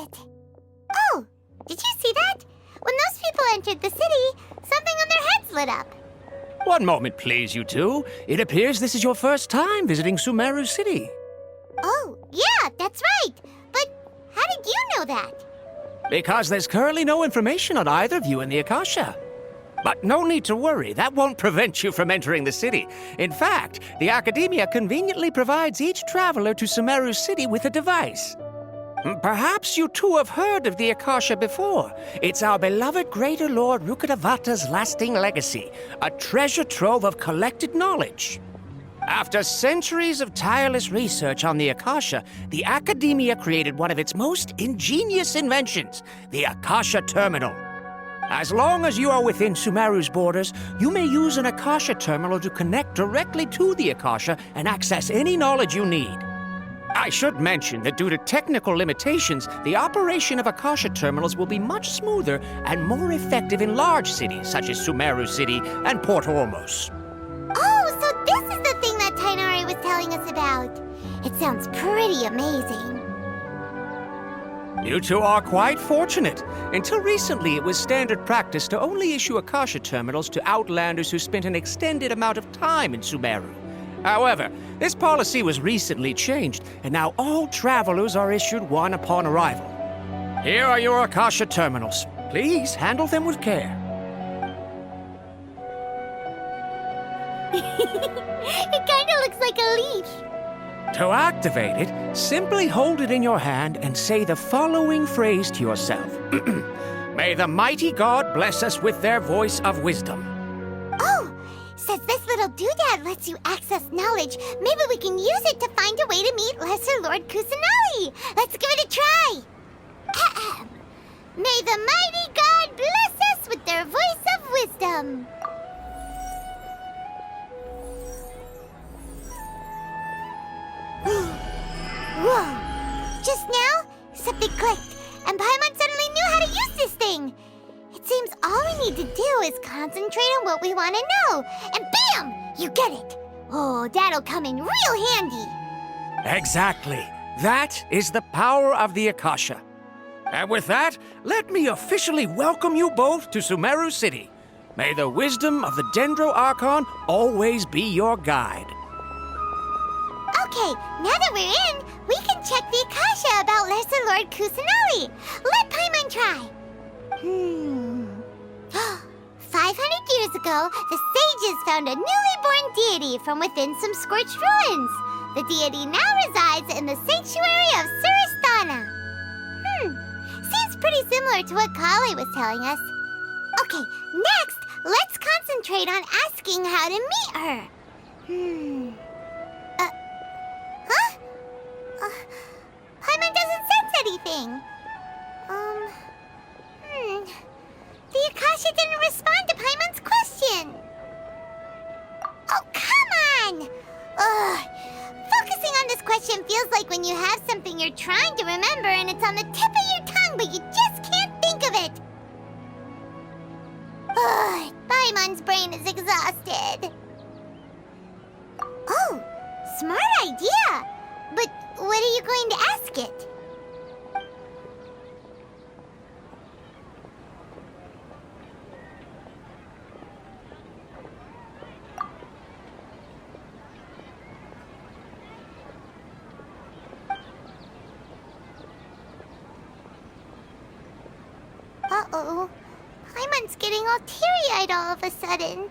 it. Oh, did you see that? When those people entered the city, something on their heads lit up. One moment, please, you two. It appears this is your first time visiting Sumeru City. Oh, yeah, that's right. But how did you know that? Because there's currently no information on either of you in the Akasha. But no need to worry, that won't prevent you from entering the city. In fact, the Academia conveniently provides each traveler to Sumeru City with a device. Perhaps you two have heard of the Akasha before. It's our beloved Greater Lord Rukkhadevata's lasting legacy, a treasure trove of collected knowledge. After centuries of tireless research on the Akasha, the Academia created one of its most ingenious inventions, the Akasha Terminal. As long as you are within Sumeru's borders, you may use an Akasha terminal to connect directly to the Akasha and access any knowledge you need. I should mention that due to technical limitations, the operation of Akasha terminals will be much smoother and more effective in large cities such as Sumeru City and Port Ormos. Oh, so this is the thing that Tainari was telling us about. It sounds pretty amazing. You two are quite fortunate. Until recently, it was standard practice to only issue Akasha terminals to outlanders who spent an extended amount of time in Sumeru. However, this policy was recently changed, and now all travelers are issued one upon arrival. Here are your Akasha terminals. Please handle them with care. It kind of looks like a leash. To activate it, simply hold it in your hand and say the following phrase to yourself. May the mighty God bless us with their voice of wisdom. Oh, since this little doodad lets you access knowledge, maybe we can use it to find a way to meet Lesser Lord Kusanali. Let's give it a try. Ahem. May the mighty God bless us with their voice of wisdom. Whoa! Just now, something clicked, and Paimon suddenly knew how to use this thing. It seems all we need to do is concentrate on what we want to know, and bam! You get it. Oh, that'll come in real handy. Exactly. That is the power of the Akasha. And with that, let me officially welcome you both to Sumeru City. May the wisdom of the Dendro Archon always be your guide. Okay, now that we're in, we can check the Akasha about Lesser Lord Kusanali. Let Paimon try. 500 years ago, the sages found a newly born deity from within some scorched ruins. The deity now resides in the sanctuary of Suristana. Seems pretty similar to what Kali was telling us. Okay, next, let's concentrate on asking how to meet her. Paimon doesn't sense anything. The Akasha didn't respond to Paimon's question. Oh, come on! Ugh. Focusing on this question feels like when you have something you're trying to remember and it's on the tip of your tongue, but you just can't think of it. Ugh. Paimon's brain is exhausted. Oh, smart idea. But what are you going to ask it? Uh-oh. Paimon's getting all teary-eyed all of a sudden.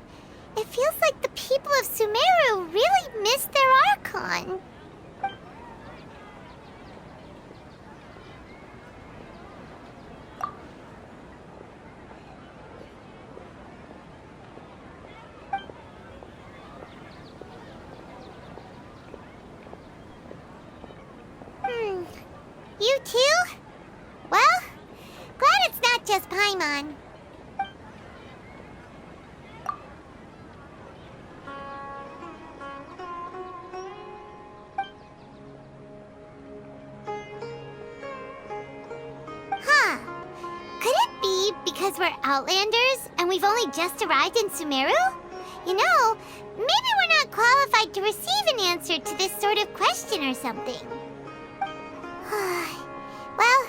It feels like the people of Sumeru really missed their Archon. You too? Well, glad it's not just Paimon. Huh. Could it be because we're Outlanders and we've only just arrived in Sumeru? You know, maybe we're not qualified to receive an answer to this sort of question or something. Well,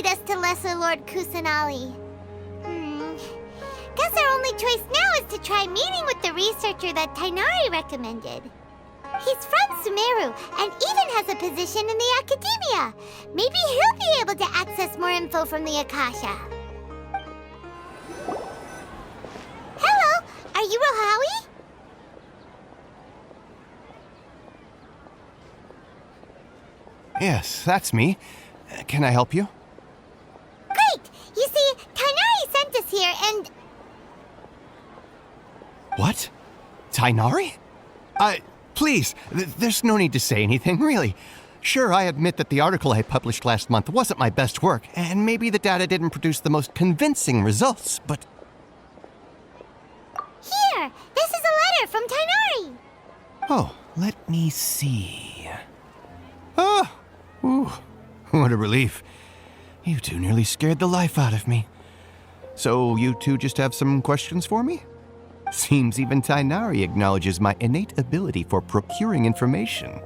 lead us to Lesser Lord Kusanali. Guess our only choice now is to try meeting with the researcher that Tainari recommended. He's from Sumeru and even has a position in the Academia. Maybe he'll be able to access more info from the Akasha. Hello, are you Rohawi? Yes, that's me. Can I help you? Great! You see, Tainari sent us here and... What? Tainari? Please, there's no need to say anything, really. Sure, I admit that the article I published last month wasn't my best work, and maybe the data didn't produce the most convincing results, but... Here! This is a letter from Tainari! Oh, let me see... Oh! Ooh, what a relief. You two nearly scared the life out of me. So you two just have some questions for me? Seems even Tainari acknowledges my innate ability for procuring information.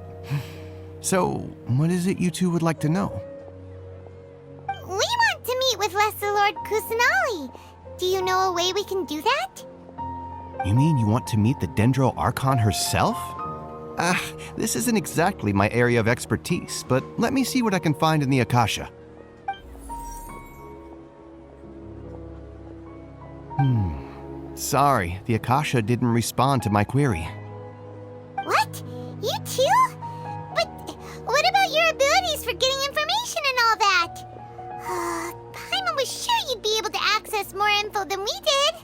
So, what is it you two would like to know? We want to meet with Lesser Lord Kusanali. Do you know a way we can do that? You mean you want to meet the Dendro Archon herself? This isn't exactly my area of expertise, but let me see what I can find in the Akasha. Sorry, the Akasha didn't respond to my query. What? You too? But what about your abilities for getting information and all that? Paimon was sure you'd be able to access more info than we did.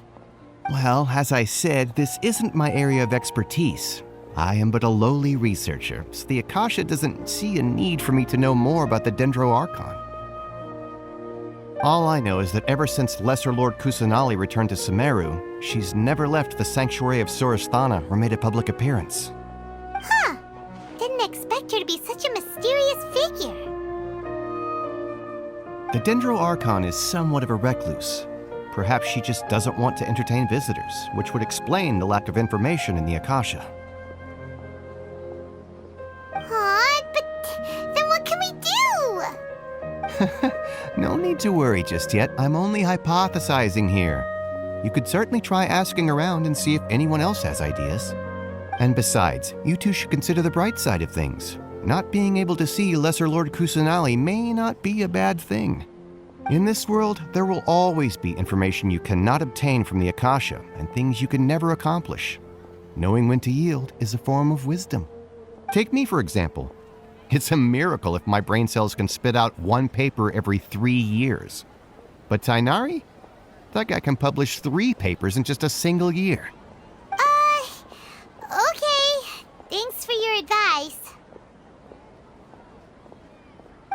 Well, as I said, this isn't my area of expertise. I am but a lowly researcher, so the Akasha doesn't see a need for me to know more about the Dendro Archon. All I know is that ever since Lesser Lord Kusanali returned to Sumeru, she's never left the Sanctuary of Surasthana or made a public appearance. Huh. Didn't expect her to be such a mysterious figure. The Dendro Archon is somewhat of a recluse. Perhaps she just doesn't want to entertain visitors, which would explain the lack of information in the Akasha. But then what can we do? No need to worry just yet. I'm only hypothesizing here. You could certainly try asking around and see if anyone else has ideas. And besides, you two should consider the bright side of things. Not being able to see Lesser Lord Kusanali may not be a bad thing. In this world, there will always be information you cannot obtain from the Akasha and things you can never accomplish. Knowing when to yield is a form of wisdom. Take me, for example. It's a miracle if my brain cells can spit out one paper every 3 years. But Tainari? That guy can publish 3 papers in just a single year. Okay. Thanks for your advice.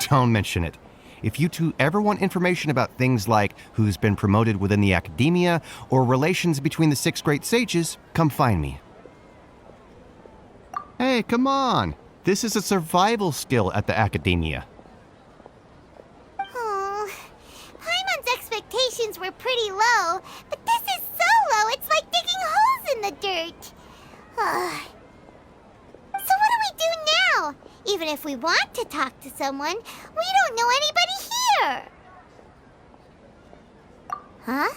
Don't mention it. If you two ever want information about things like who's been promoted within the Academia or relations between the 6 great sages, come find me. Hey, come on! This is a survival skill at the Academia. Oh, Paimon's expectations were pretty low, but this is so low it's like digging holes in the dirt. So what do we do now? Even if we want to talk to someone, we don't know anybody here. Huh?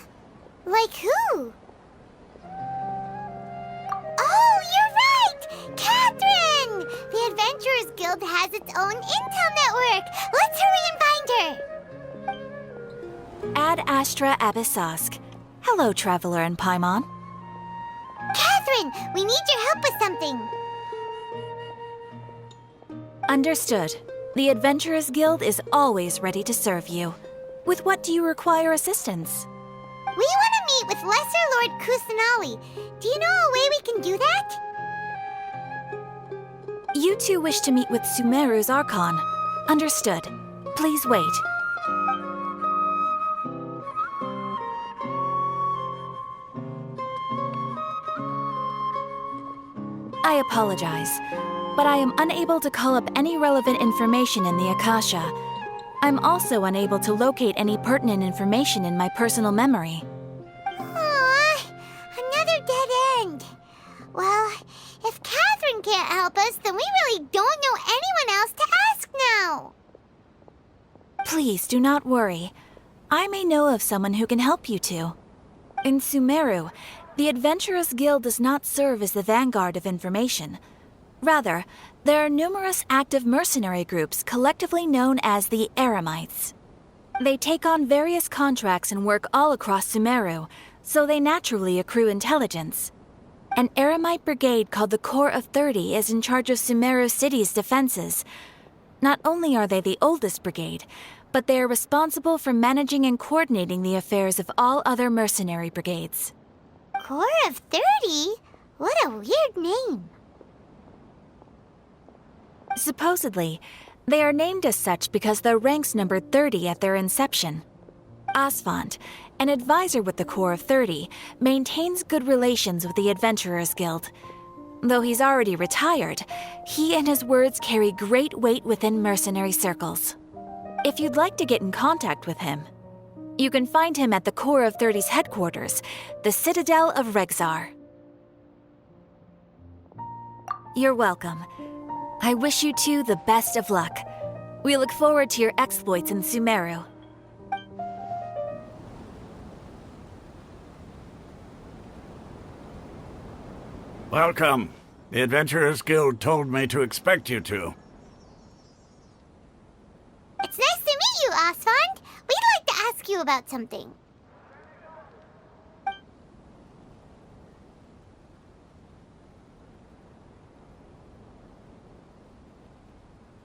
Like who? Oh, you're right! Catherine! The Adventurers Guild has its own intel network. Let's hurry and find her. Ad Astra Abyssosk. Hello, Traveler and Paimon. Catherine, we need your help with something. Understood. The Adventurers Guild is always ready to serve you. With what do you require assistance? We want to meet with Lesser Lord Kusanali. Do you know a way we can do that? You two wish to meet with Sumeru's Archon. Understood. Please wait. I apologize, but I am unable to call up any relevant information in the Akasha. I'm also unable to locate any pertinent information in my personal memory. Aww, another dead end. Well, if Catherine can't help us, then we really don't know anyone else to ask now. Please do not worry. I may know of someone who can help you two. In Sumeru, the Adventurers Guild does not serve as the vanguard of information. Rather, there are numerous active mercenary groups collectively known as the Eremites. They take on various contracts and work all across Sumeru, so they naturally accrue intelligence. An Eremite brigade called the Corps of 30 is in charge of Sumeru City's defenses. Not only are they the oldest brigade, but they are responsible for managing and coordinating the affairs of all other mercenary brigades. Corps of 30? What a weird name. Supposedly, they are named as such because their ranks numbered 30 at their inception. Asfand, an advisor with the Corps of 30, maintains good relations with the Adventurers Guild. Though he's already retired, he and his words carry great weight within mercenary circles. If you'd like to get in contact with him, you can find him at the Corps of 30's headquarters, the Citadel of Rexar. You're welcome. I wish you two the best of luck. We look forward to your exploits in Sumeru. Welcome. The Adventurers Guild told me to expect you two. It's nice to meet you, Asfand. We'd like to ask you about something.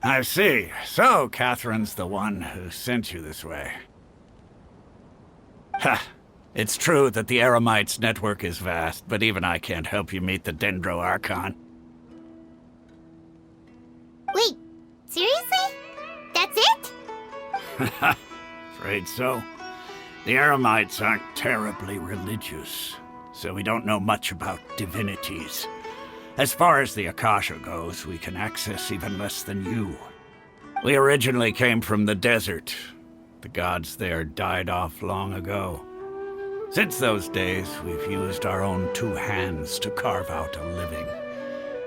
I see. So, Catherine's the one who sent you this way. Ha! It's true that the Eremites' network is vast, but even I can't help you meet the Dendro Archon. Wait, seriously? That's it? Afraid so. The Eremites aren't terribly religious, so we don't know much about divinities. As far as the Akasha goes, we can access even less than you. We originally came from the desert. The gods there died off long ago. Since those days, we've used our own two hands to carve out a living.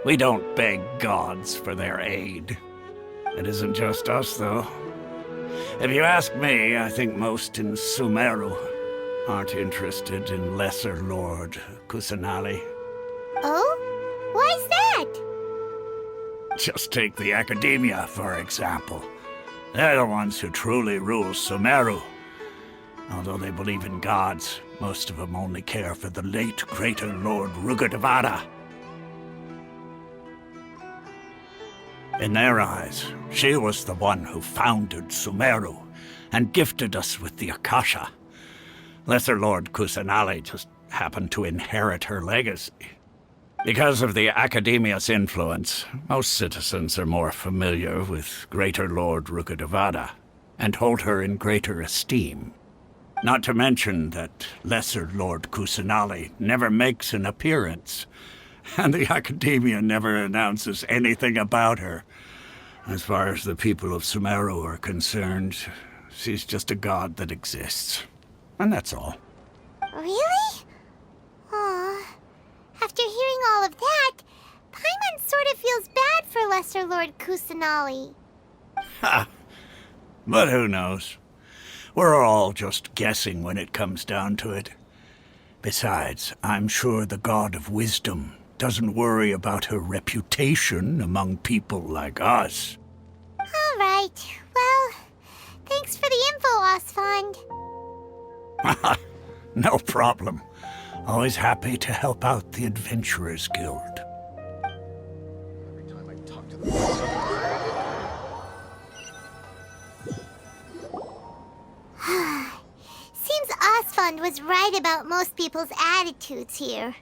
We don't beg gods for their aid. It isn't just us, though. If you ask me, I think most in Sumeru aren't interested in Lesser Lord Kusanali. Oh? Why's that? Just take the Academia, for example. They're the ones who truly rule Sumeru. Although they believe in gods, most of them only care for the late Greater Lord Rugadavada. In their eyes, she was the one who founded Sumeru and gifted us with the Akasha. Lesser Lord Kusanali just happened to inherit her legacy. Because of the Academia's influence, most citizens are more familiar with Greater Lord Rugadavada and hold her in greater esteem. Not to mention that Lesser Lord Kusanali never makes an appearance, and the Academia never announces anything about her. As far as the people of Sumeru are concerned, she's just a god that exists. And that's all. Really? Aw. After hearing all of that, Paimon sort of feels bad for Lesser Lord Kusanali. Ha! But who knows? We're all just guessing when it comes down to it. Besides, I'm sure the God of Wisdom doesn't worry about her reputation among people like us. All right. Well, thanks for the info, Asfand. No problem. Always happy to help out the Adventurers Guild. Every time I talk to them. Seems Asfand was right about most people's attitudes here.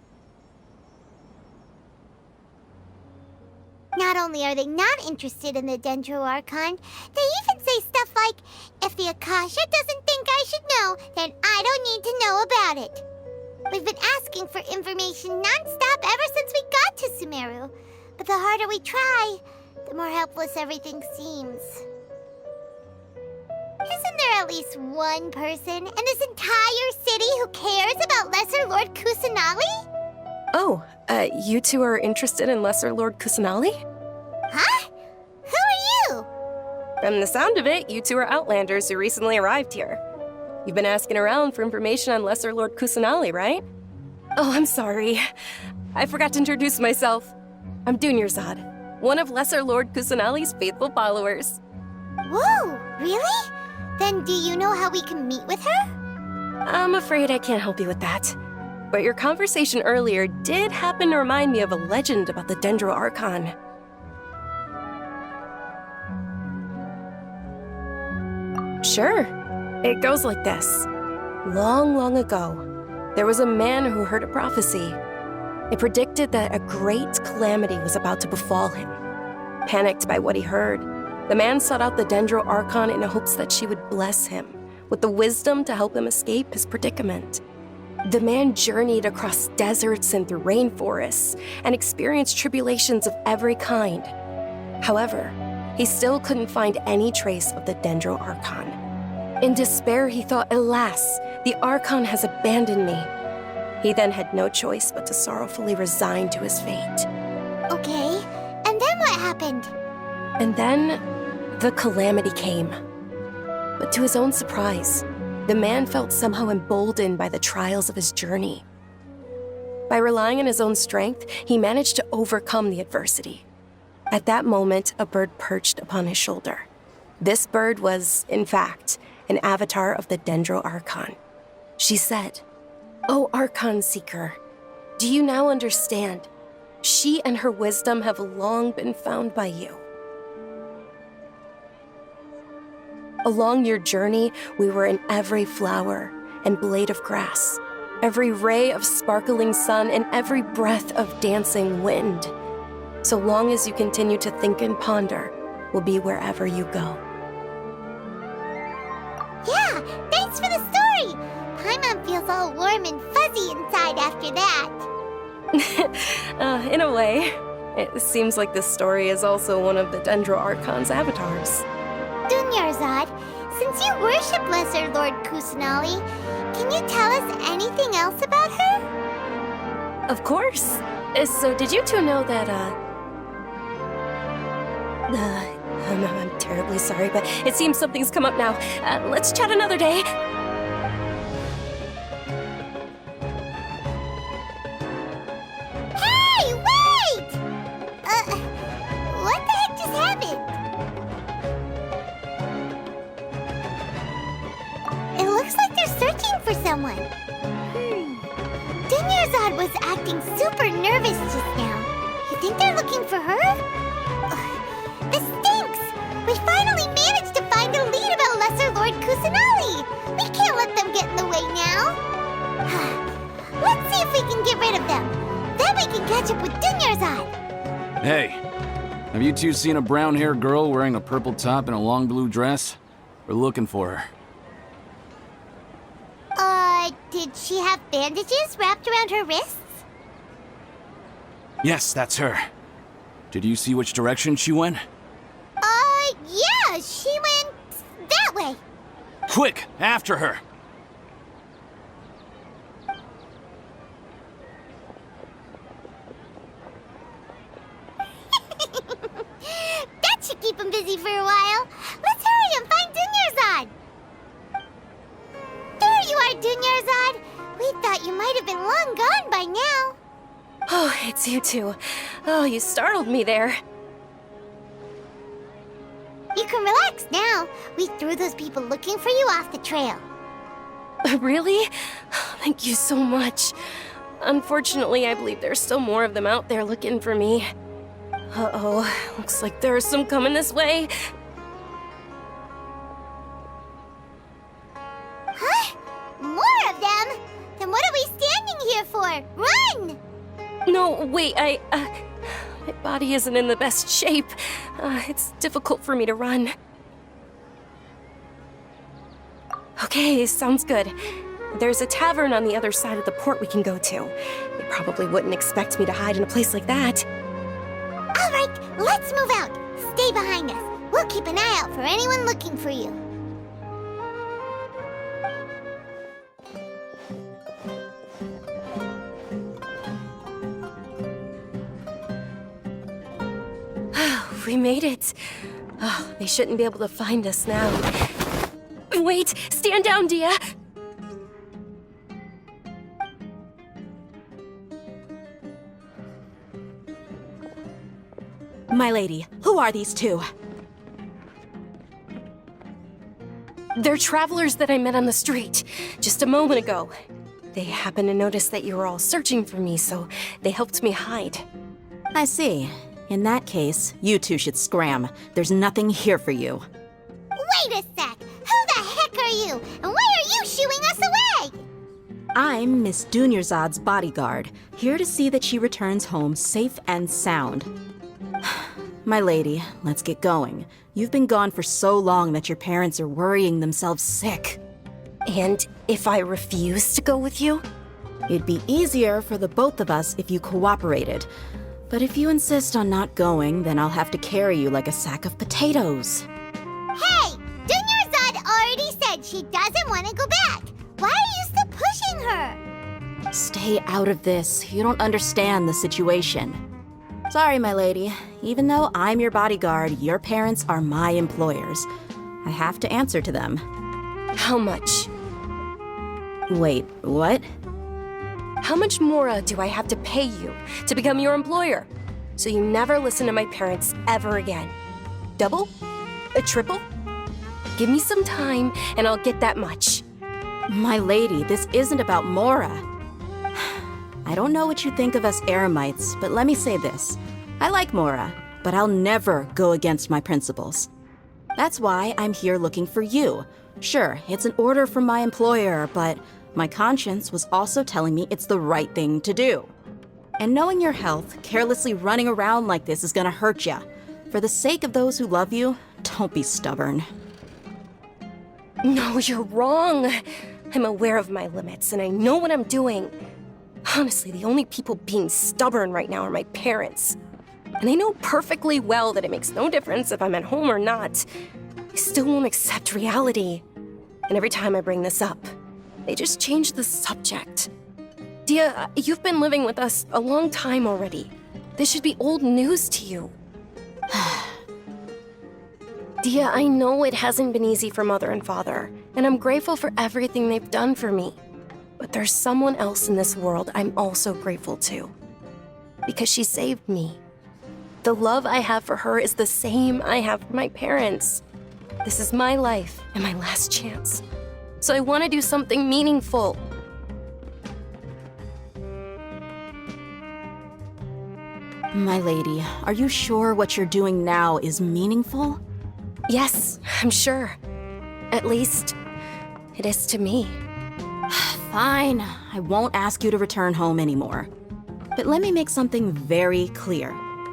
Not only are they not interested in the Dendro Archon, they even say stuff like, if the Akasha doesn't think I should know, then I don't need to know about it. We've been asking for information non-stop ever since we got to Sumeru. But the harder we try, the more helpless everything seems. Isn't there at least one person in this entire city who cares about Lesser Lord Kusanali? Oh, you two are interested in Lesser Lord Kusanali? Huh? Who are you? From the sound of it, you two are Outlanders who recently arrived here. You've been asking around for information on Lesser Lord Kusanali, right? Oh, I'm sorry. I forgot to introduce myself. I'm Dunyarzad, one of Lesser Lord Kusanali's faithful followers. Whoa, really? Then do you know how we can meet with her? I'm afraid I can't help you with that. But your conversation earlier did happen to remind me of a legend about the Dendro Archon. Sure. It goes like this. Long, long ago, there was a man who heard a prophecy. It predicted that a great calamity was about to befall him. Panicked by what he heard, the man sought out the Dendro Archon in hopes that she would bless him with the wisdom to help him escape his predicament. The man journeyed across deserts and through rainforests and experienced tribulations of every kind. However, he still couldn't find any trace of the Dendro Archon. In despair, he thought, alas, the Archon has abandoned me. He then had no choice but to sorrowfully resign to his fate. Okay, and then what happened? And then, the calamity came. But to his own surprise, the man felt somehow emboldened by the trials of his journey. By relying on his own strength, he managed to overcome the adversity. At that moment, a bird perched upon his shoulder. This bird was, in fact, an avatar of the Dendro Archon. She said, "O Archon Seeker, do you now understand? She and her wisdom have long been found by you. Along your journey, we were in every flower and blade of grass, every ray of sparkling sun, and every breath of dancing wind. So long as you continue to think and ponder, we'll be wherever you go." Yeah, thanks for the story! Paimon feels all warm and fuzzy inside after that. In a way, it seems like this story is also one of the Dendro Archon's avatars. Dunyarzad, since you worship Lesser Lord Kusanali, can you tell us anything else about her? Of course. So did you two know that, I'm terribly sorry, but it seems something's come up now. Let's chat another day. Hey, wait! What the heck just happened? It looks like they're searching for someone. Dunyarzad was acting super nervous just now. You think they're looking for her? This stinks! We finally managed to find a lead about Lesser Lord Kusanali! We can't let them get in the way now! Let's see if we can get rid of them. Then we can catch up with Dunyarzad! Hey, have you two seen a brown-haired girl wearing a purple top and a long blue dress? We're looking for her. Did she have bandages wrapped around her wrists? Yes, that's her. Did you see which direction she went? Yeah, she went that way. Quick, after her! That should keep him busy for a while. Let's hurry and find Dunyarzad. There you are, Dunyarzad. We thought you might have been long gone by now. Oh, it's you two. Oh, you startled me there. You can relax now. We threw those people looking for you off the trail. Really? Thank you so much. Unfortunately, I believe there's still more of them out there looking for me. Uh-oh, looks like there are some coming this way. Huh? More of them? Then what are we standing here for? Run! No, wait, my body isn't in the best shape. It's difficult for me to run. Okay, sounds good. There's a tavern on the other side of the port we can go to. They probably wouldn't expect me to hide in a place like that. All right, let's move out. Stay behind us. We'll keep an eye out for anyone looking for you. We made it. Oh, they shouldn't be able to find us now. Wait! Stand down, Dia! My lady, who are these two? They're travelers that I met on the street just a moment ago. They happened to notice that you were all searching for me, so they helped me hide. I see. In that case, you two should scram. There's nothing here for you. Wait a sec! Who the heck are you? And why are you shooing us away? I'm Miss Dunyarzad's bodyguard, here to see that she returns home safe and sound. My lady, let's get going. You've been gone for so long that your parents are worrying themselves sick. And if I refuse to go with you? It'd be easier for the both of us if you cooperated. But if you insist on not going, then I'll have to carry you like a sack of potatoes. Hey! Dunyarzad already said she doesn't want to go back. Why are you still pushing her? Stay out of this. You don't understand the situation. Sorry, my lady. Even though I'm your bodyguard, your parents are my employers. I have to answer to them. How much? Wait, what? How much more do I have to pay you to become your employer? So you never listen to my parents ever again. Double? A triple? Give me some time and I'll get that much. My lady, this isn't about Mora. I don't know what you think of us eremites, but let me say this. I like Mora, but I'll never go against my principles. That's why I'm here looking for you. Sure, it's an order from my employer, but my conscience was also telling me it's the right thing to do. And knowing your health, carelessly running around like this is gonna hurt ya. For the sake of those who love you, don't be stubborn. No, you're wrong. I'm aware of my limits and I know what I'm doing. Honestly, the only people being stubborn right now are my parents. And I know perfectly well that it makes no difference if I'm at home or not. They still won't accept reality. And every time I bring this up, they just change the subject. Dia, you've been living with us a long time already. This should be old news to you. Dia, I know it hasn't been easy for Mother and Father, and I'm grateful for everything they've done for me. But there's someone else in this world I'm also grateful to. Because she saved me. The love I have for her is the same I have for my parents. This is my life and my last chance. So I want to do something meaningful. My lady, are you sure what you're doing now is meaningful? Yes, I'm sure. At least, it is to me. Fine, I won't ask you to return home anymore. But let me make something very clear.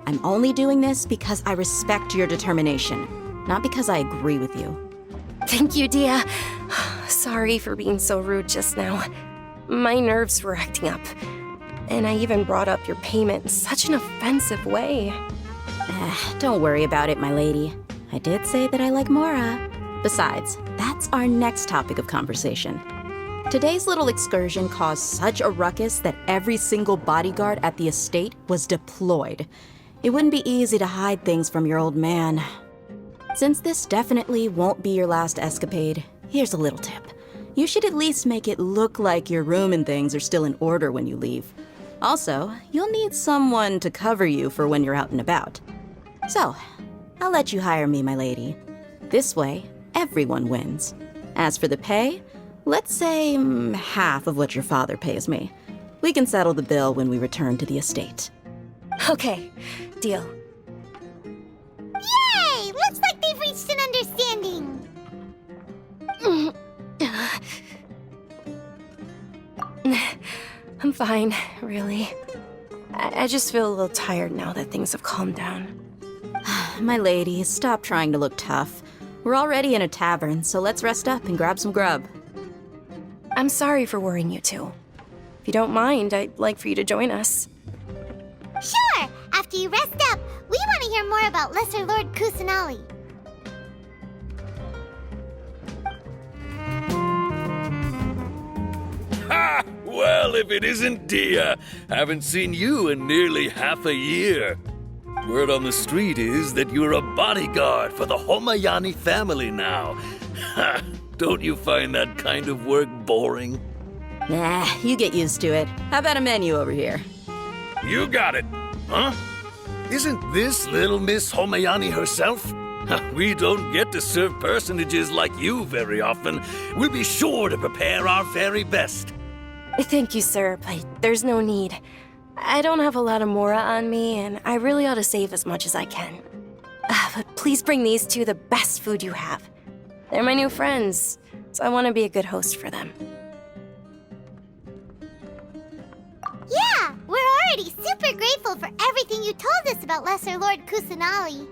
I'm only doing this because I respect your determination, not because I agree with you. Thank you, Dia. Sorry for being so rude just now. My nerves were acting up. And I even brought up your payment in such an offensive way. Don't worry about it, my lady. I did say that I like Mora. Besides, that's our next topic of conversation. Today's little excursion caused such a ruckus that every single bodyguard at the estate was deployed. It wouldn't be easy to hide things from your old man. Since this definitely won't be your last escapade, here's a little tip. You should at least make it look like your room and things are still in order when you leave. Also, you'll need someone to cover you for when you're out and about. So, I'll let you hire me, my lady. This way, everyone wins. As for the pay, let's say half of what your father pays me. We can settle the bill when we return to the estate. Okay, deal. Yay! Looks like they've reached an understanding. I'm fine, really. I just feel a little tired now that things have calmed down. My lady, stop trying to look tough. We're already in a tavern, so let's rest up and grab some grub. I'm sorry for worrying you two. If you don't mind, I'd like for you to join us. Sure! After you rest up, we want to hear more about Lesser Lord Kusanali. Ha! Well, if it isn't Dia. Haven't seen you in nearly half a year. Word on the street is that you're a bodyguard for the Homayani family now. Ha! Don't you find that kind of work boring? Nah, you get used to it. How about a menu over here? You got it. Huh? Isn't this little Miss Homayani herself? We don't get to serve personages like you very often. We'll be sure to prepare our very best. Thank you, sir, but there's no need. I don't have a lot of mora on me, and I really ought to save as much as I can. But please bring these two the best food you have. They're my new friends, so I want to be a good host for them. Yeah, we're already super grateful for everything you told us about Lesser Lord Kusanali.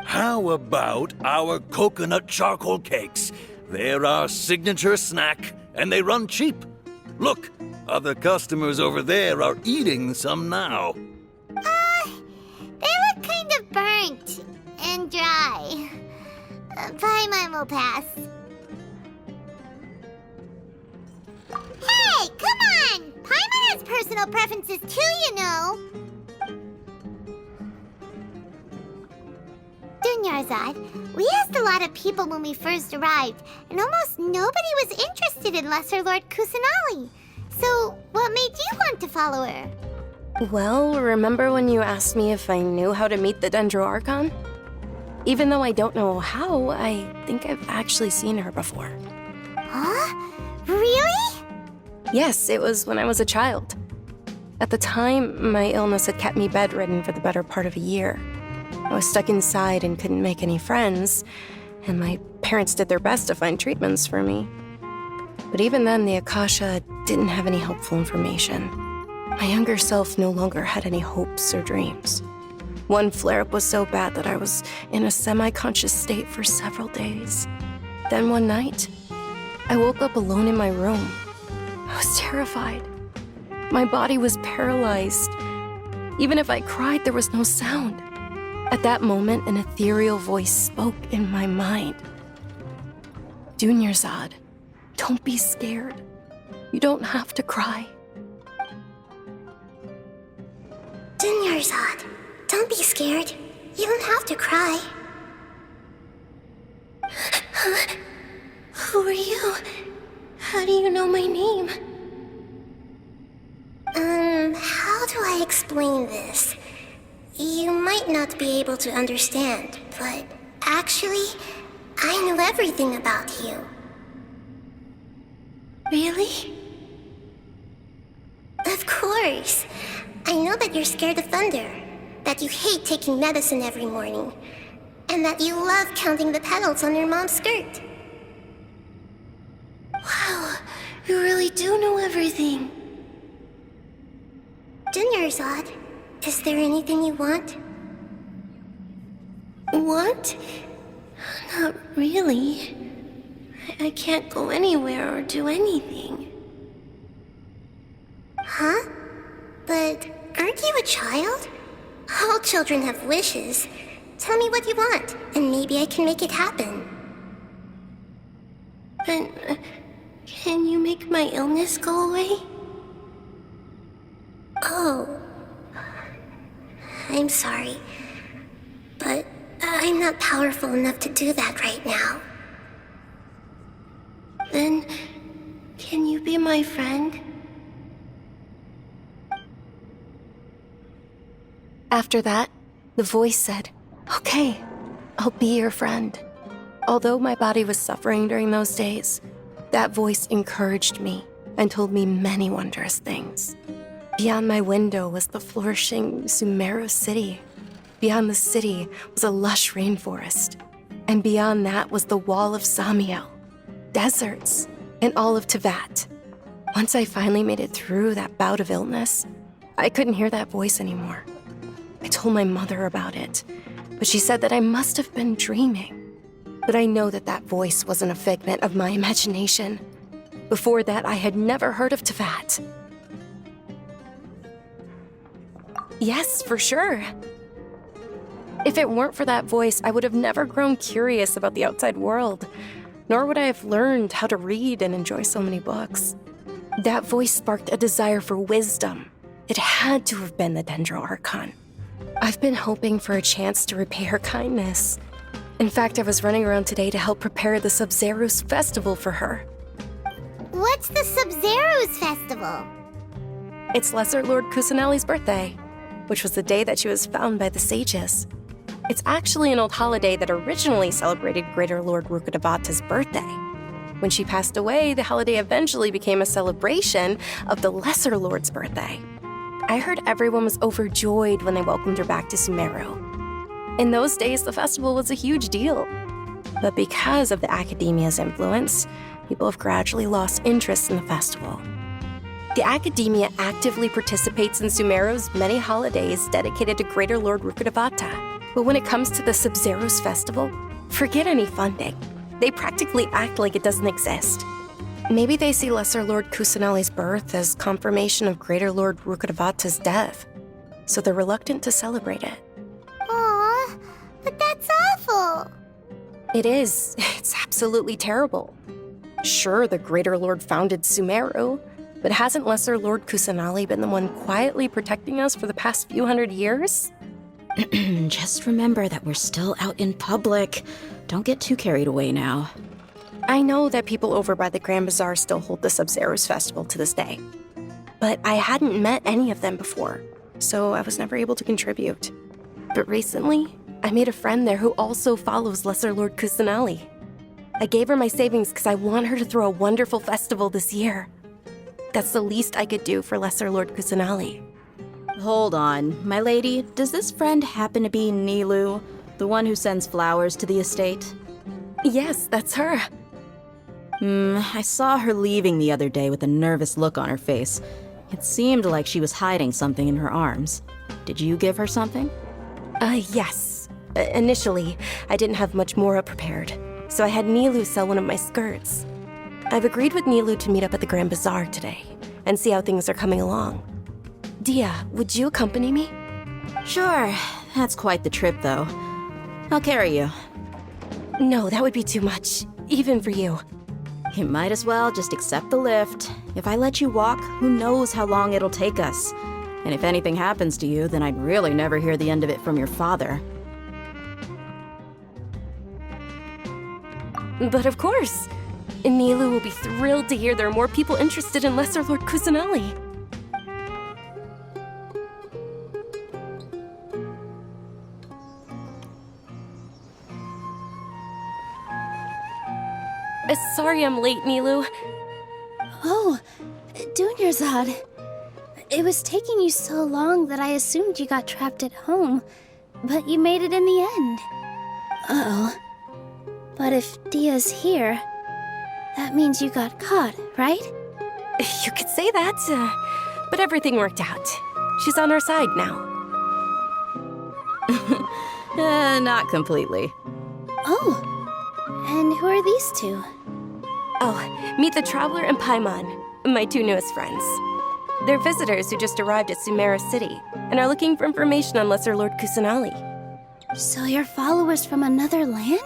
How about our coconut charcoal cakes? They're our signature snack, and they run cheap. Look, other customers over there are eating some now. They look kind of burnt and dry. Paimon will pass. Hey, come on! Paimon has personal preferences too, you know. Dunyarzad, we asked a lot of people when we first arrived, and almost nobody was interested in Lesser Lord Kusanali. So, what made you want to follow her? Well, remember when you asked me if I knew how to meet the Dendro Archon? Even though I don't know how, I think I've actually seen her before. Huh? Really? Yes, it was when I was a child. At the time, my illness had kept me bedridden for the better part of a year. I was stuck inside and couldn't make any friends, and my parents did their best to find treatments for me. But even then, the Akasha didn't have any helpful information. My younger self no longer had any hopes or dreams. One flare-up was so bad that I was in a semi-conscious state for several days. Then one night, I woke up alone in my room. I was terrified. My body was paralyzed. Even if I cried, there was no sound. At that moment, an ethereal voice spoke in my mind. Dunyarzad, don't be scared. You don't have to cry. Dunyarzad, don't be scared. You don't have to cry. Who are you? How do you know my name? How do I explain this? You might not be able to understand, but actually, I know everything about you. Really? Of course. I know that you're scared of thunder, that you hate taking medicine every morning, and that you love counting the petals on your mom's skirt. Wow, you really do know everything. Dunyarzad, is there anything you want? Want? Not really. I can't go anywhere or do anything. Huh? But aren't you a child? All children have wishes. Tell me what you want, and maybe I can make it happen. But can you make my illness go away? Oh. I'm sorry, but I'm not powerful enough to do that right now. Then, can you be my friend? After that, the voice said, "Okay, I'll be your friend." Although my body was suffering during those days, that voice encouraged me and told me many wondrous things. Beyond my window was the flourishing Sumeru city. Beyond the city was a lush rainforest. And beyond that was the wall of Samiel, deserts, and all of Tevat. Once I finally made it through that bout of illness, I couldn't hear that voice anymore. I told my mother about it, but she said that I must have been dreaming. But I know that that voice wasn't a figment of my imagination. Before that, I had never heard of Tevat. Yes, for sure. If it weren't for that voice, I would have never grown curious about the outside world, nor would I have learned how to read and enjoy so many books. That voice sparked a desire for wisdom, It had to have been the Dendro Archon. I've been hoping for a chance to repay her kindness. In fact, I was running around today to help prepare the Sub-Zero's festival for her. What's the Sub-Zero's festival? It's Lesser Lord Kusanali's birthday, which was the day that she was found by the sages. It's actually an old holiday that originally celebrated Greater Lord Rukkhadevata's birthday. When she passed away, the holiday eventually became a celebration of the Lesser Lord's birthday. I heard everyone was overjoyed when they welcomed her back to Sumeru. In those days, the festival was a huge deal. But because of the Academia's influence, people have gradually lost interest in the festival. The Academia actively participates in Sumeru's many holidays dedicated to Greater Lord Rukkhadevata. But when it comes to the Sub-Zero's festival, forget any funding. They practically act like it doesn't exist. Maybe they see Lesser Lord Kusanali's birth as confirmation of Greater Lord Rukkhadevata's death, so they're reluctant to celebrate it. Aw, but that's awful. It is. It's absolutely terrible. Sure, the Greater Lord founded Sumeru, but hasn't Lesser Lord Kusanali been the one quietly protecting us for the past few hundred years? Just remember that we're still out in public. Don't get too carried away now. I know that people over by the Grand Bazaar still hold the Sub-Zero's festival to this day. But I hadn't met any of them before, so I was never able to contribute. But recently, I made a friend there who also follows Lesser Lord Kusanali. I gave her my savings because I want her to throw a wonderful festival this year. That's the least I could do for Lesser Lord Kusanali. Hold on, my lady. Does this friend happen to be Nilu, the one who sends flowers to the estate? Yes, that's her. I saw her leaving the other day with a nervous look on her face. It seemed like she was hiding something in her arms. Did you give her something? Yes. Initially, I didn't have much Mora prepared, so I had Nilu sell one of my skirts. I've agreed with Nilu to meet up at the Grand Bazaar today and see how things are coming along. Dia, would you accompany me? Sure. That's quite the trip, though. I'll carry you. No, that would be too much, even for you. You might as well just accept the lift. If I let you walk, who knows how long it'll take us. And if anything happens to you, then I'd really never hear the end of it from your father. But of course. Nilu will be thrilled to hear there are more people interested in Lesser Lord Kusanali. Sorry I'm late, Nilu. Oh, Dunyarzad. It was taking you so long that I assumed you got trapped at home, but you made it in the end. Uh-oh. But if Dia's here, that means you got caught, right? You could say that, but everything worked out. She's on our side now. Not completely. Oh, and who are these two? Oh, meet the Traveler and Paimon, my two newest friends. They're visitors who just arrived at Sumeru City and are looking for information on Lesser Lord Kusanali. So you're followers from another land?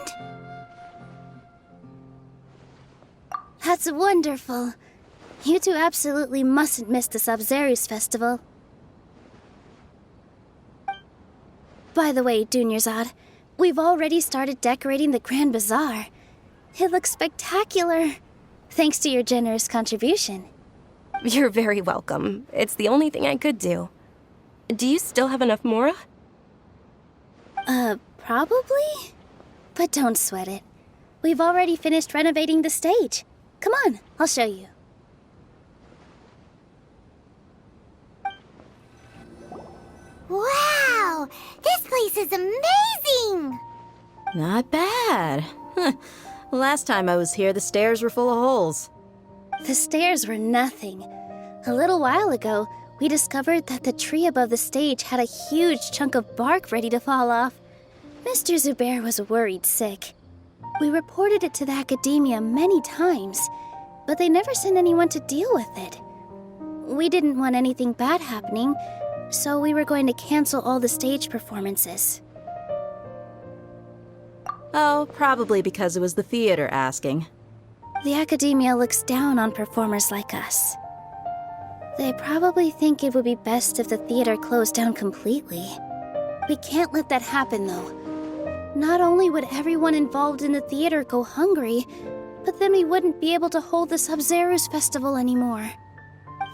That's wonderful. You two absolutely mustn't miss the Sub-Zero's festival. By the way, Dunyarzad, we've already started decorating the Grand Bazaar. It looks spectacular, thanks to your generous contribution. You're very welcome. It's the only thing I could do. Do you still have enough Mora? Probably? But don't sweat it. We've already finished renovating the stage. Come on, I'll show you. Wow! This place is amazing! Not bad. Last time I was here, the stairs were full of holes. The stairs were nothing. A little while ago, we discovered that the tree above the stage had a huge chunk of bark ready to fall off. Mr. Zubair was worried sick. We reported it to the Academia many times, but they never sent anyone to deal with it. We didn't want anything bad happening, so we were going to cancel all the stage performances. Oh, probably because it was the theater asking. The Academia looks down on performers like us. They probably think it would be best if the theater closed down completely. We can't let that happen, though. Not only would everyone involved in the theater go hungry, but then we wouldn't be able to hold the Sub-Zero's festival anymore.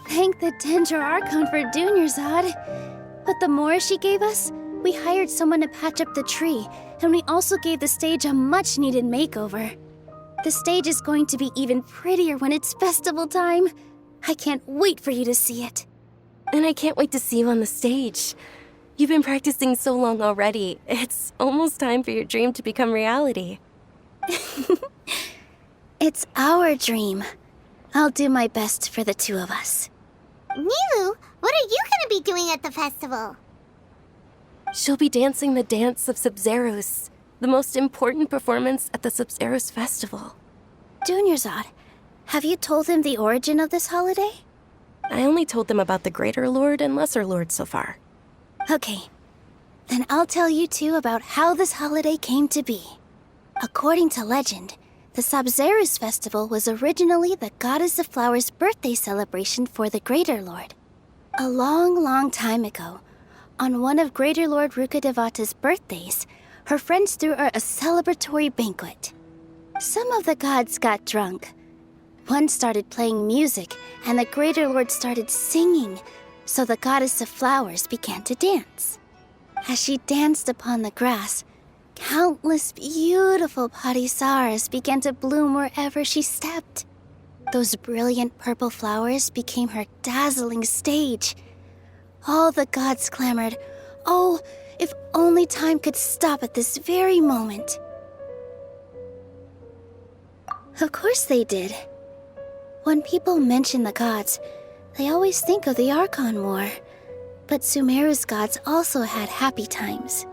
Thank the Dendro Archon for Dunyarzad. But the more she gave us, we hired someone to patch up the tree, and we also gave the stage a much-needed makeover. The stage is going to be even prettier when it's festival time. I can't wait for you to see it. And I can't wait to see you on the stage. You've been practicing so long already. It's almost time for your dream to become reality. It's our dream. I'll do my best for the two of us. Nilou, what are you gonna be doing at the festival? She'll be dancing the dance of Sub-Zeros, the most important performance at the Sub-Zeros festival. Dunyarzad, have you told them the origin of this holiday? I only told them about the Greater Lord and Lesser Lord so far. Okay, then I'll tell you two about how this holiday came to be. According to legend, the Sub-Zeros festival was originally the Goddess of Flowers' birthday celebration for the Greater Lord. A long, long time ago, on one of Greater Lord Rukkhadevata's birthdays, her friends threw her a celebratory banquet. Some of the gods got drunk. One started playing music, and the Greater Lord started singing, so the Goddess of Flowers began to dance. As she danced upon the grass, countless beautiful parisaras began to bloom wherever she stepped. Those brilliant purple flowers became her dazzling stage. All the gods clamored, "Oh, if only time could stop at this very moment." Of course they did. When people mention the gods, they always think of the Archon War. But Sumeru's gods also had happy times.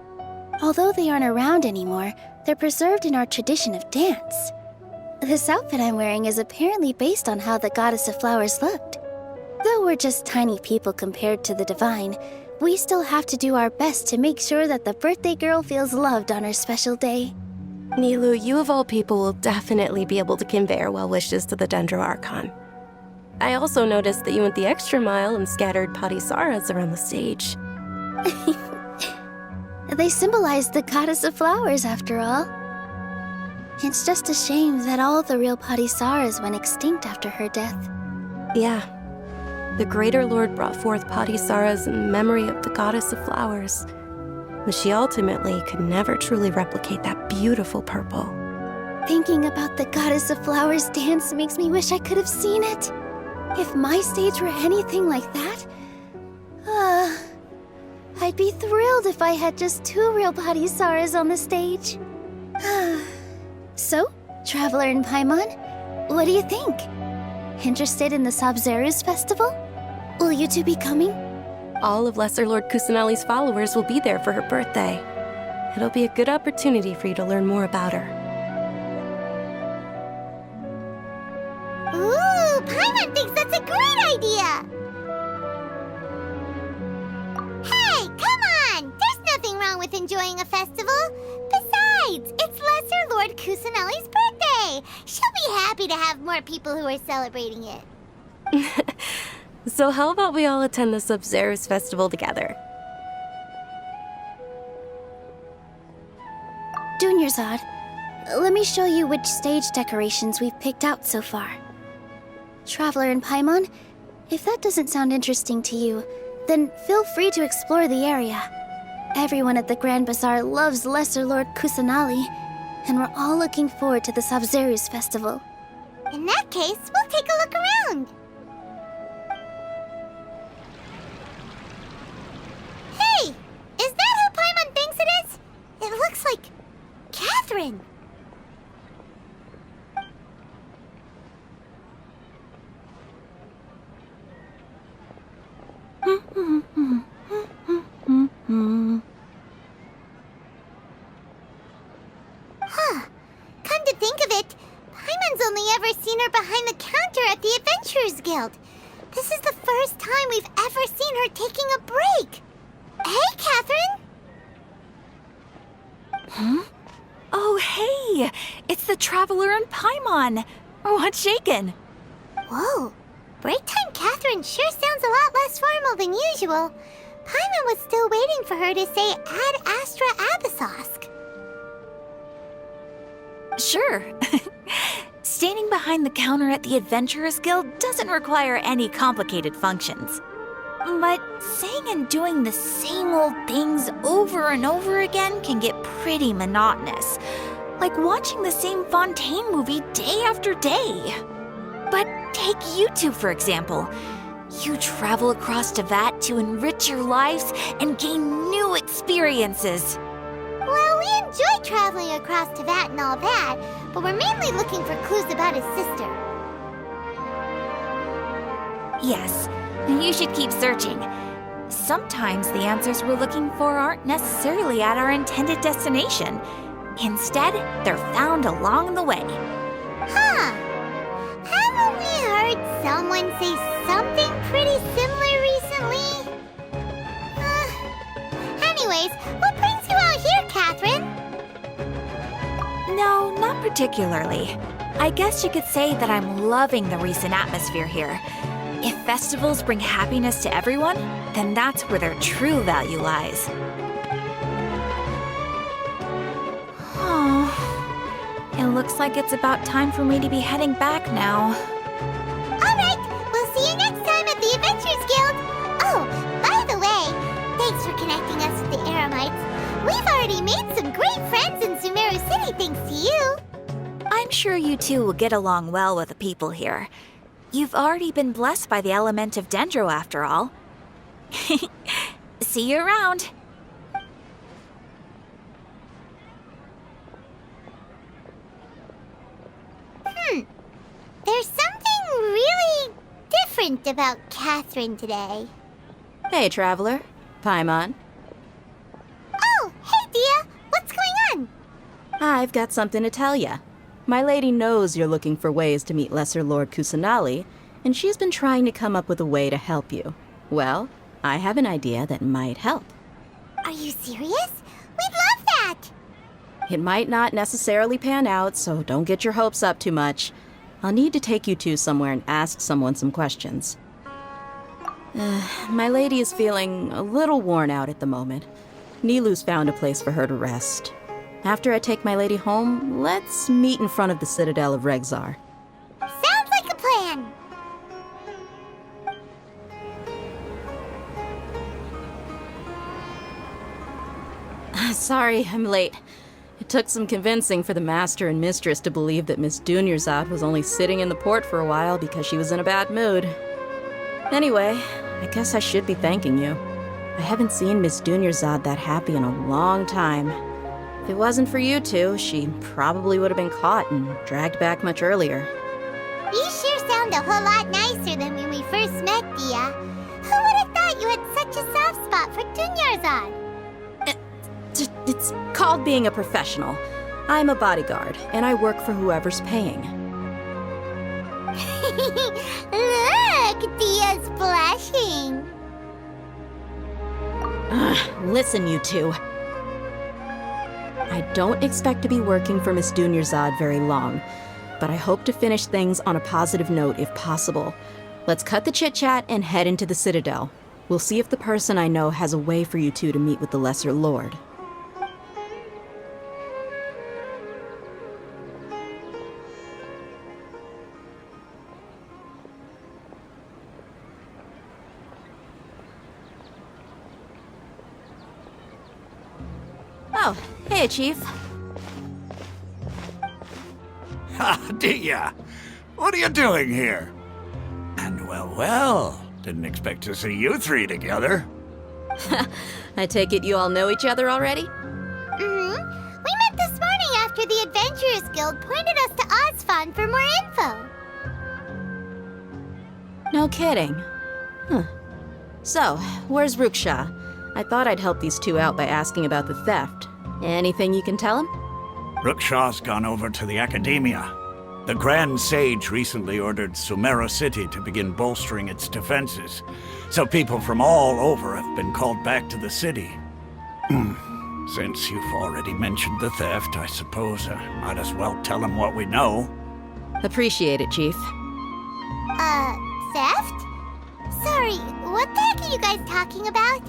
Although they aren't around anymore, they're preserved in our tradition of dance. This outfit I'm wearing is apparently based on how the Goddess of Flowers looked. Though we're just tiny people compared to the Divine, we still have to do our best to make sure that the birthday girl feels loved on her special day. Nilou, you of all people will definitely be able to convey our well wishes to the Dendro Archon. I also noticed that you went the extra mile and scattered parisaras around the stage. They symbolize the Goddess of Flowers, after all. It's just a shame that all the real parisaras went extinct after her death. Yeah. The Greater Lord brought forth parisaras in memory of the Goddess of Flowers, but she ultimately could never truly replicate that beautiful purple. Thinking about the Goddess of Flowers dance makes me wish I could have seen it. If my stage were anything like that, I'd be thrilled if I had just 2 real parisaras on the stage. So, Traveler and Paimon, what do you think? Interested in the Sub-Zeros festival? Will you two be coming? All of Lesser Lord Kusanali's followers will be there for her birthday. It'll be a good opportunity for you to learn more about her. Ooh, Paimon thinks that's a great idea! Hey, come on! There's nothing wrong with enjoying a festival. Besides, it's Lesser Lord Kusanali's birthday. She'll be happy to have more people who are celebrating it. So how about we all attend the Sub-Zeros festival together? Dunyarzad, let me show you which stage decorations we've picked out so far. Traveler and Paimon, if that doesn't sound interesting to you, then feel free to explore the area. Everyone at the Grand Bazaar loves Lesser Lord Kusanali, and we're all looking forward to the Sub-Zeros festival. In that case, we'll take a look around. Hey! Is that who Paimon thinks it is? It looks like Catherine. Huh. Come to think of it, Paimon's only ever seen her behind the counter at the Adventurers Guild. This is the first time we've ever seen her taking a break. Hey, Catherine! Huh? Oh, hey! It's the Traveler and Paimon! What's shaken? Whoa, break time Catherine sure sounds a lot less formal than usual. Paimon was still waiting for her to say Ad Astra Abyssosk. Sure. Standing behind the counter at the Adventurers Guild doesn't require any complicated functions. But saying and doing the same old things over and over again can get pretty monotonous. Like watching the same Fontaine movie day after day. But take you two, for example. You travel across Teyvat to enrich your lives and gain new experiences. Well, we enjoy traveling across Teyvat and all that, but we're mainly looking for clues about his sister. Yes, you should keep searching. Sometimes the answers we're looking for aren't necessarily at our intended destination. Instead, they're found along the way. Huh. Haven't we heard someone say something pretty similar recently? Anyways, what brings you out here, Catherine? No, not particularly. I guess you could say that I'm loving the recent atmosphere here. If festivals bring happiness to everyone, then that's where their true value lies. Oh, it looks like it's about time for me to be heading back now. Alright, we'll see you next time at the Adventurers Guild. Oh, by the way, thanks for connecting us with the Eremites. We've already made some great friends in Sumeru City thanks to you. I'm sure you two will get along well with the people here. You've already been blessed by the element of Dendro, after all. See you around. There's something really different about Catherine today. Hey, traveler. Paimon. Oh, hey, Dia. What's going on? I've got something to tell ya. My lady knows you're looking for ways to meet Lesser Lord Kusanali, and she's been trying to come up with a way to help you. Well, I have an idea that might help. Are you serious? We'd love that! It might not necessarily pan out, so don't get your hopes up too much. I'll need to take you two somewhere and ask someone some questions. My lady is feeling a little worn out at the moment. Nilu's found a place for her to rest. After I take my lady home, let's meet in front of the Citadel of Regzar. Sounds like a plan! Sorry, I'm late. It took some convincing for the master and mistress to believe that Miss Dunyarzad was only sitting in the port for a while because she was in a bad mood. Anyway, I guess I should be thanking you. I haven't seen Miss Dunyarzad that happy in a long time. If it wasn't for you two, she probably would have been caught and dragged back much earlier. You sure sound a whole lot nicer than when we first met, Dia. Who would have thought you had such a soft spot for Dunyarzad? It's called being a professional. I'm a bodyguard, and I work for whoever's paying. Look, Dia's blushing. Listen, you two. I don't expect to be working for Miss Dunyarzad very long, but I hope to finish things on a positive note if possible. Let's cut the chit-chat and head into the Citadel. We'll see if the person I know has a way for you two to meet with the Lesser Lord. Oh, hey, Chief. Ha, Dia! What are you doing here? And well, didn't expect to see you three together. I take it you all know each other already? We met this morning after the Adventurers Guild pointed us to Ozfon for more info. No kidding. Huh. So, where's Ruksha? I thought I'd help these two out by asking about the theft. Anything you can tell him? Rukshaw's gone over to the Academia. The Grand Sage recently ordered Sumeru City to begin bolstering its defenses, so people from all over have been called back to the city. Since you've already mentioned the theft, I suppose I might as well tell him what we know. Appreciate it, Chief. Theft? Sorry, what the heck are you guys talking about?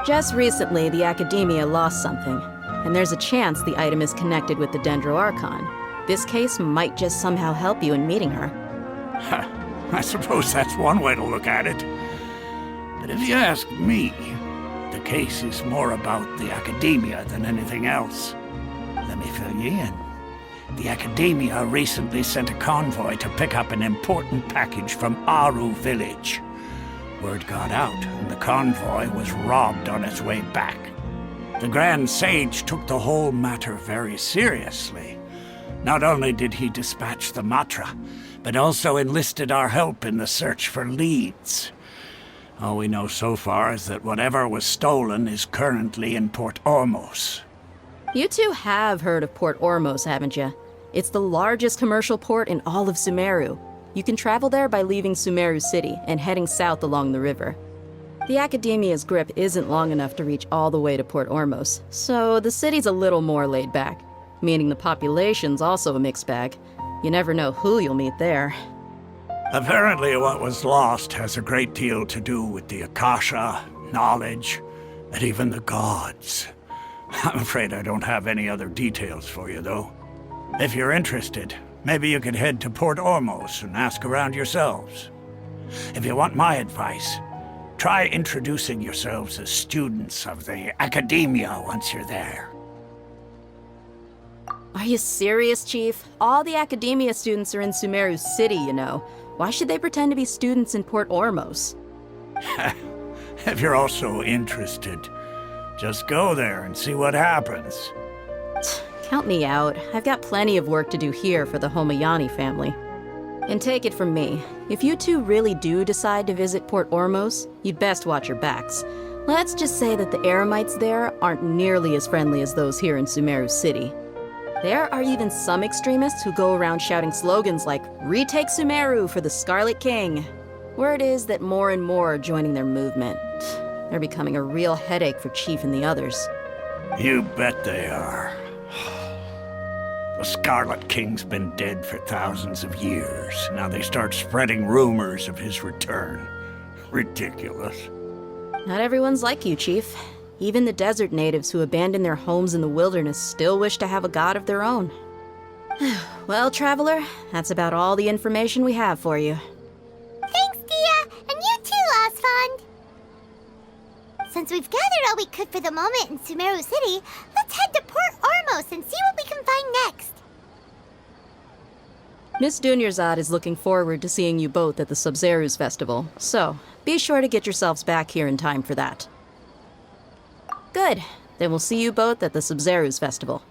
Just recently, the Academia lost something, and there's a chance the item is connected with the Dendro Archon. This case might just somehow help you in meeting her. I suppose that's one way to look at it. But if you ask me, the case is more about the Academia than anything else. Let me fill you in. The Academia recently sent a convoy to pick up an important package from Aru village. Word got out, and the convoy was robbed on its way back. The Grand Sage took the whole matter very seriously. Not only did he dispatch the Matra, but also enlisted our help in the search for leads. All we know so far is that whatever was stolen is currently in Port Ormos. You two have heard of Port Ormos, haven't you? It's the largest commercial port in all of Sumeru. You can travel there by leaving Sumeru City and heading south along the river. The Academia's grip isn't long enough to reach all the way to Port Ormos, so the city's a little more laid back, meaning the population's also a mixed bag. You never know who you'll meet there. Apparently what was lost has a great deal to do with the Akasha, knowledge, and even the gods. I'm afraid I don't have any other details for you, though. If you're interested, maybe you could head to Port Ormos and ask around yourselves. If you want my advice, try introducing yourselves as students of the Academia once you're there. Are you serious, Chief? All the Academia students are in Sumeru City, you know. Why should they pretend to be students in Port Ormos? If you're also interested, just go there and see what happens. Count me out. I've got plenty of work to do here for the Homayani family. And take it from me, if you two really do decide to visit Port Ormos, you'd best watch your backs. Let's just say that the Eremites there aren't nearly as friendly as those here in Sumeru City. There are even some extremists who go around shouting slogans like, "Retake Sumeru for the Scarlet King." Word is that more and more are joining their movement. They're becoming a real headache for Chief and the others. You bet they are. The Scarlet King's been dead for thousands of years. Now they start spreading rumors of his return. Ridiculous. Not everyone's like you, Chief. Even the desert natives who abandoned their homes in the wilderness still wish to have a god of their own. Well, Traveler, that's about all the information we have for you. Thanks, Dia, and you too, Osfond. Since we've gathered all we could for the moment in Sumeru City, let's head to Port Ormos and see what we can find next. Miss Dunyarzad is looking forward to seeing you both at the Sub-Zerus Festival, so be sure to get yourselves back here in time for that. Good. Then we'll see you both at the Sub-Zerus Festival.